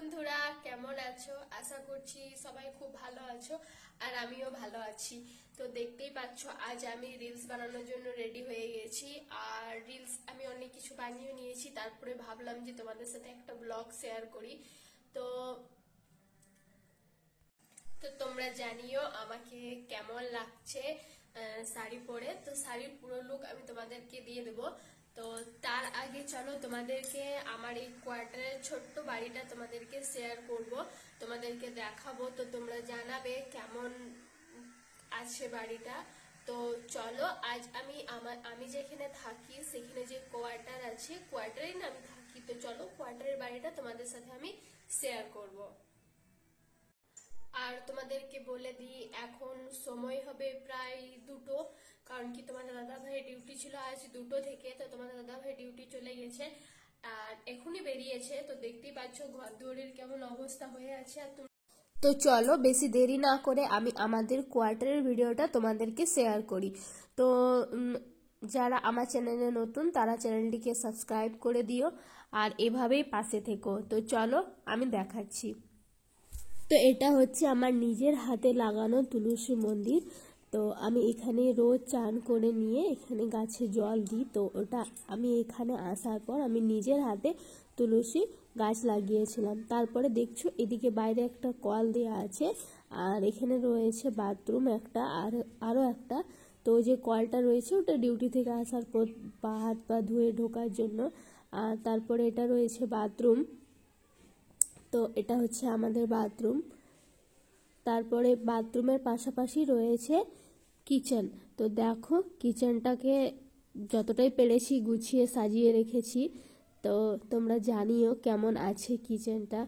বন্ধুরা কেমন আছো? আশা করছি সবাই খুব ভালো আছো আর আমিও ভালো আছি। তো দেখতেই পাচ্ছ আজ আমি রিলস বানানোর জন্য রেডি হয়ে গেছি। আর রিলস আমি অনেক কিছু বানিয়ে নিয়েছি, তারপরে ভাবলাম যে তোমাদের সাথে একটা ব্লগ শেয়ার করি। তো তো তোমরা জানিও আমাকে কেমন লাগছে শাড়ি পরে। তো শাড়ির পুরো লুক আমি তোমাদেরকে দিয়ে দেবো। তো তার আগে চলো তোমাদেরকে আমার এই কোয়ার্টারের ছোট্ট বাড়িটা তোমাদেরকে শেয়ার করব, তোমাদেরকে দেখাবো। তো তোমরা জানাবে কেমন আছে বাড়িটা। তো চলো আজ আমি যেখানে থাকি সেখানে যে কোয়ার্টার আছে, কোয়ার্টারেই না আমি থাকি। তো চলো কোয়ার্টারের বাড়িটা তোমাদের সাথে আমি শেয়ার করব। আর তোমাদেরকে বলে দিই এখন সময় হবে প্রায় 2টো, কারণ কি তোমাদের দাদা ভাই ডিউটি ছিল আজ 2টো থেকে। তো তোমাদের দাদা ভাই ডিউটি চলে গেছে আর এখনই বেরিয়েছে। তো দেখতেই পাচ্ছ ঘর দুয়ারের কেমন অবস্থা হয়ে আছে। আর তো চলো বেশি দেরি না করে আমি আমাদের কোয়ার্টারের ভিডিওটা তোমাদেরকে শেয়ার করি। তো যারা আমার চ্যানেলে নতুন তারা চ্যানেলটিকে সাবস্ক্রাইব করে দিও আর এভাবেই পাশে থেকো। তো চলো আমি দেখাচ্ছি। তো এটা হচ্ছে আমার নিজের হাতে লাগানো তুলসী মন্দির। তো আমি এখানে রোজ চান করে নিয়ে এখানে গাছে জল দিই। তো ওটা আমি এখানে আসার পর আমি নিজের হাতে তুলসী গাছ লাগিয়েছিলাম। তারপরে দেখছো এদিকে বাইরে একটা কল দেওয়া আছে আর এখানে রয়েছে বাথরুম একটা আর আরও একটা। তো যে কলটা রয়েছে ওটা ডিউটি থেকে আসার পর হাত পা ধুয়ে ঢোকার জন্য। আর তারপরে এটা রয়েছে বাথরুম। তো এটা হচ্ছে আমাদের বাথরুম। তারপরে বাথরুমের পাশাপাশি রয়েছে কিচেন। তো দেখো কিচেনটাকে যতটাই পেরেছি গুছিয়ে সাজিয়ে রেখেছি। তো তোমরা জানিও কেমন আছে কিচেনটা।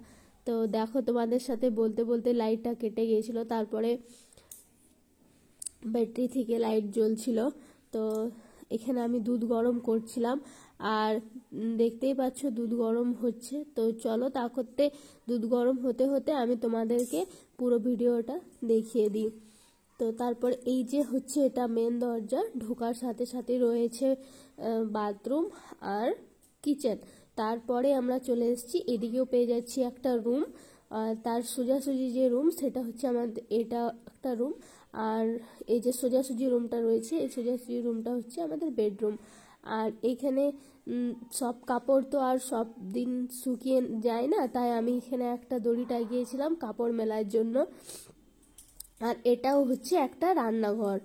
তো দেখো তোমাদের সাথে বলতে বলতে লাইটটা কেটে গিয়েছিল, তারপরে ব্যাটারি থেকে লাইট জ্বলছিল। তো এখানে আমি দুধ গরম করছিলাম আর দেখতেই পাচ্ছ দুধ গরম হচ্ছে। তো চলো তা করতে দুধ গরম হতে হতে আমি তোমাদেরকে পুরো ভিডিওটা দেখিয়ে দিই। তো তারপর এই যে হচ্ছে এটা মেন দরজা, ঢোকার সাথে সাথে রয়েছে বাথরুম আর কিচেন। তারপরে আমরা চলে এসেছি এদিকেও পেয়ে যাচ্ছি একটা রুম। আর তার সোজাসুজি যে রুম সেটা হচ্ছে আমাদের এটা একটা রুম। আর এই যে সোজাসুজি রুমটা রয়েছে এই সোজাসুজি রুমটা হচ্ছে আমাদের বেডরুম। আর এইখানে সব কাপড় তো আর সব দিন শুকিয়ে যায় না, তাই আমি এখানে একটা দড়ি টাঙিয়েছিলাম কাপড় মেলার জন্য। আর এটাও হচ্ছে একটা রান্নাঘর।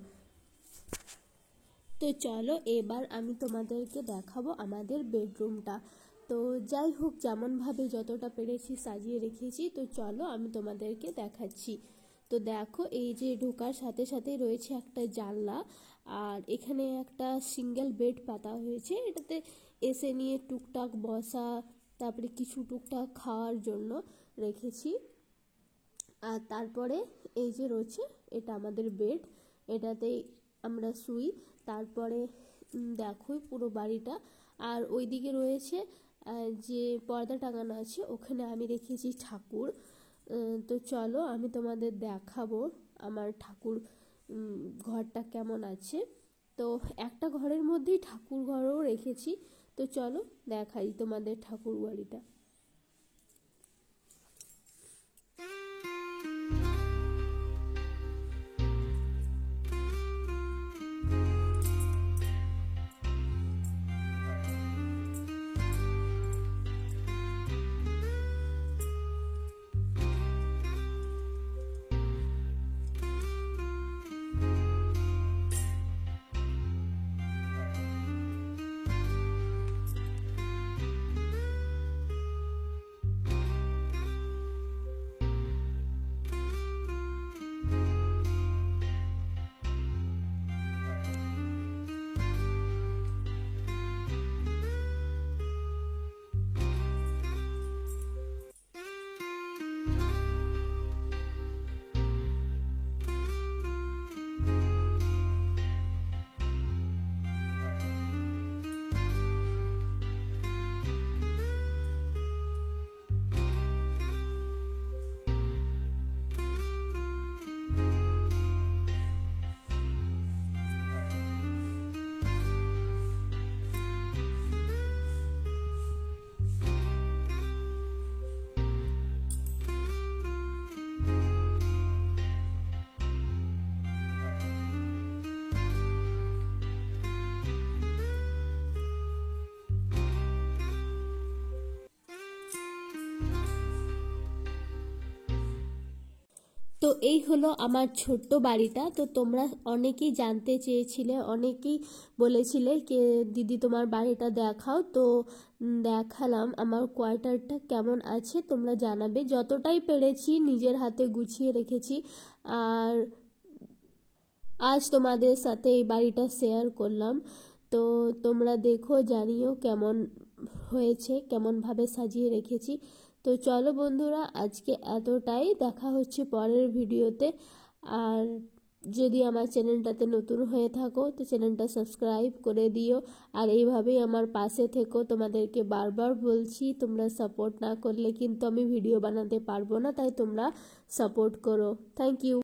তো চলো এবার আমি তোমাদেরকে দেখাবো আমাদের বেডরুমটা। তো যাই হোক যেমনভাবে যতটা পেরেছি সাজিয়ে রেখেছি। তো চলো আমি তোমাদেরকে দেখাচ্ছি। তো দেখো এই যে ঢোকার সাথে সাথে রয়েছে একটা জানলা আর এখানে একটা সিঙ্গেল বেড পাতা হয়েছে। এটাতে এসে নিয়ে টুকটাক বসা, তারপরে কিছু টুকটাক খাওয়ার জন্য রেখেছি। আর তারপরে এই যে রয়েছে এটা আমাদের বেড, এটাতেই আমরা শুই। তারপরে দেখো পুরো বাড়িটা। আর ওইদিকে রয়েছে যে পর্দা টাঙানো আছে ওখানে আমি রেখেছি ঠাকুর। তো চলো আমি তোমাদের দেখাবো আমার ঠাকুর ঘরটা কেমন আছে। তো একটা ঘরের মধ্যেই ঠাকুর ঘরও রেখেছি। তো চলো দেখাই তোমাদের ঠাকুর বাড়িটা। তো এই হলো আমার ছোট্ট বাড়িটা। তো তোমরা অনেকেই জানতে চেয়েছিলে, অনেকেই বলেছিলে যে দিদি তোমার বাড়িটা দেখাও। তো দেখালাম আমার কোয়ার্টারটা কেমন আছে তোমরা জানাবে। যতটাই পেরেছি নিজের হাতে গুছিয়ে রেখেছি, আর আজ তোমাদের সাথে এই বাড়িটা শেয়ার করলাম। তো তোমরা দেখো, জানিও কেমন হয়েছে, কেমনভাবে সাজিয়ে রেখেছি। তো চলো বন্ধুরা, আজকে এতটাই। দেখা হচ্ছে পরের ভিডিওতে। আর যদি আমার চ্যানেলটাতে নতুন হয়ে থাকো তো চ্যানেলটা সাবস্ক্রাইব করে দিও, আর এইভাবেই আমার পাশে থেকো। তোমাদেরকে বারবার বলছি, তোমরা সাপোর্ট না করলে কিন্তু আমি ভিডিও বানাতে পারবো না, তাই তোমরা সাপোর্ট করো। Thank you.